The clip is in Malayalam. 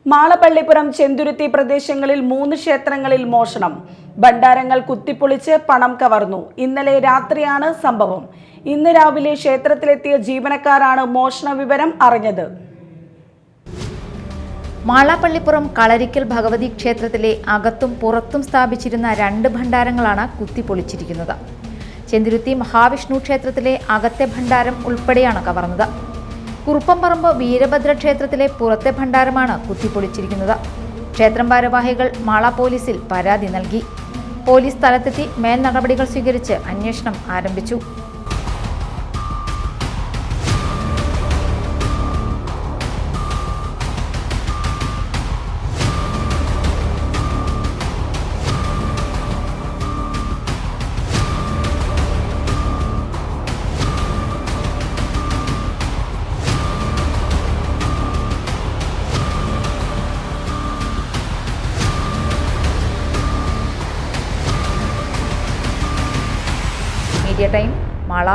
മാളപ്പള്ളിപ്പുറം ചെന്തുരുത്തി പ്രദേശങ്ങളിൽ 3 ക്ഷേത്രങ്ങളിൽ മോഷണം. ഭണ്ഡാരങ്ങൾ കുത്തിപ്പൊളിച്ച് പണം കവർന്നു. ഇന്നലെ രാത്രിയാണ് സംഭവം. ഇന്ന് രാവിലെ ക്ഷേത്രത്തിലെത്തിയ ജീവനക്കാരാണ് മോഷണ വിവരം അറിഞ്ഞത്. മാളപ്പള്ളിപ്പുറം കളരിക്കൽ ഭഗവതി ക്ഷേത്രത്തിലെ അകത്തും പുറത്തും സ്ഥാപിച്ചിരുന്ന 2 ഭണ്ഡാരങ്ങളാണ് കുത്തിപ്പൊളിച്ചിരിക്കുന്നത്. ചെന്തുരുത്തി മഹാവിഷ്ണു ക്ഷേത്രത്തിലെ അകത്തെ ഭണ്ഡാരം ഉൾപ്പെടെയാണ് കവർന്നത്. കുറുപ്പംപറമ്പ് വീരഭദ്ര ക്ഷേത്രത്തിലെ പുറത്തെ ഭണ്ഡാരമാണ് കുത്തിപ്പൊളിച്ചിരിക്കുന്നത്. ക്ഷേത്രം ഭാരവാഹികൾ മാള പോലീസിൽ പരാതി നൽകി. പോലീസ് സ്ഥലത്തെത്തി മേൽ നടപടികൾ സ്വീകരിച്ച് അന്വേഷണം ആരംഭിച്ചു. Media time, Mala.